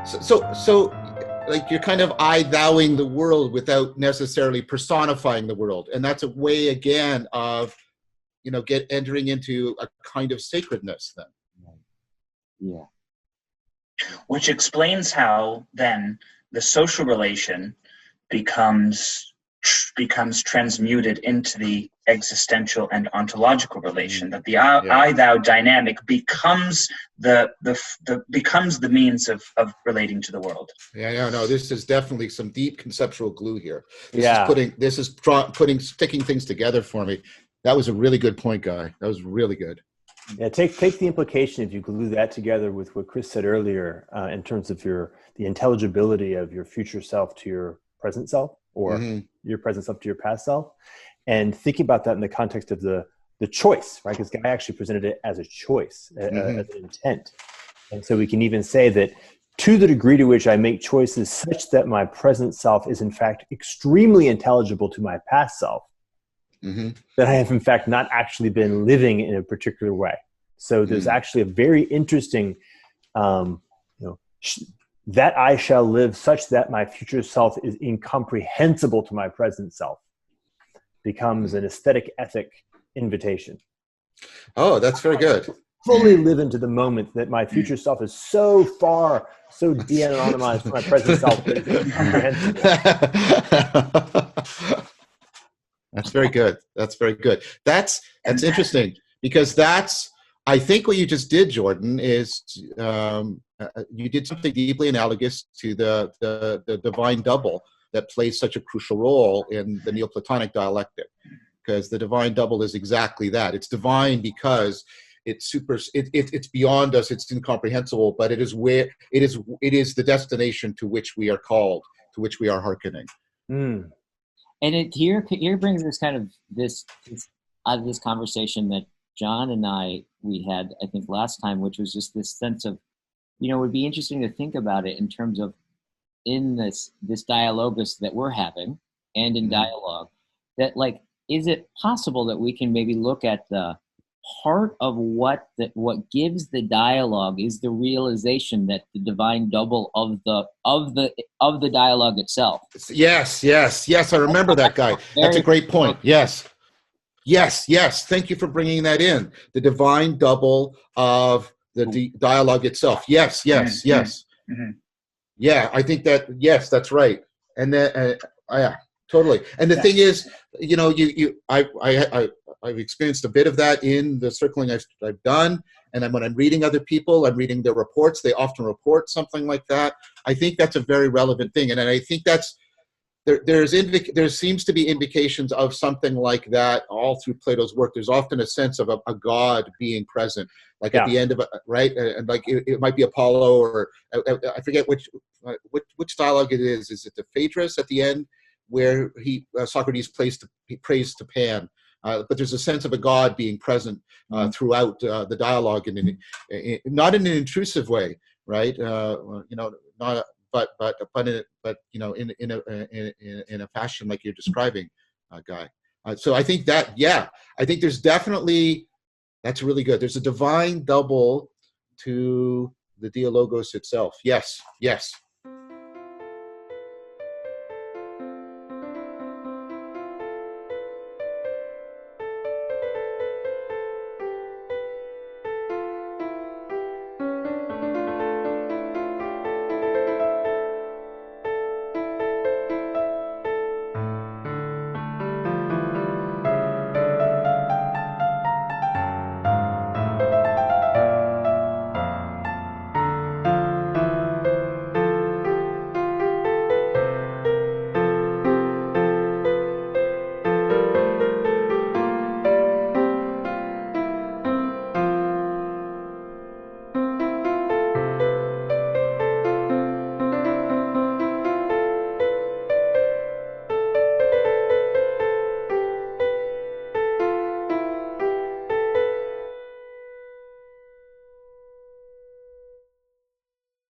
So, like you're kind of I-thouing the world without necessarily personifying the world, and that's a way again of, entering into a kind of sacredness. Then, yeah, which explains how then the social relation becomes transmuted into the existential and ontological relation, that the I-thou dynamic becomes the means of relating to the world. No, this is definitely some deep conceptual glue here. This is sticking things together for me. That was a really good point, Guy. That was really good. Yeah, take the implication, if you glue that together with what Chris said earlier, in terms of the intelligibility of your future self to your present self, or your present self to your past self, and thinking about that in the context of the choice, right? Because Guy actually presented it as a choice, as an intent. And so we can even say that to the degree to which I make choices such that my present self is in fact extremely intelligible to my past self, that I have in fact not actually been living in a particular way. So there's actually a very interesting, that I shall live such that my future self is incomprehensible to my present self, becomes an aesthetic ethic invitation. Oh, that's very good. Fully live into the moment that my future self is so far, so de-anonymized from my present self that it's incomprehensible. That's very good. That's very good. That's interesting, because I think what you just did, Jordan, is you did something deeply analogous to the divine double that plays such a crucial role in the Neoplatonic dialectic, because the divine double is exactly that. It's divine because it's beyond us. It's incomprehensible, but it is the destination to which we are called, to which we are hearkening. And it here brings us kind of this out of this conversation that John and we had, I think, last time, which was just this sense of, it would be interesting to think about it in terms of, in this dialogos that we're having, and in dialogue, that is it possible that we can maybe look at the part of what gives the dialogue is the realization that the divine double of the dialogue itself. Yes. I remember that, Guy. That's a great point. Yes. Thank you for bringing that in. The divine double of the dialogue itself. Yes. Yeah, I think that. Yes, that's right. And then, yeah, totally. And the thing is, I've experienced a bit of that in the circling I've done. And when I'm reading other people, I'm reading their reports. They often report something like that. I think that's a very relevant thing. And I think there seems to be indications of something like that all through Plato's work. There's often a sense of a god being present, at the end of it, right? And it might be Apollo, or I forget which dialogue it is. Is it the Phaedrus at the end, where Socrates prays to Pan? But there's a sense of a god being present throughout the dialogue, and not in an intrusive way, right? Not. But in a fashion like you're describing, Guy. So I think that, I think there's definitely, that's really good. There's a divine double to the Dialogos itself. Yes.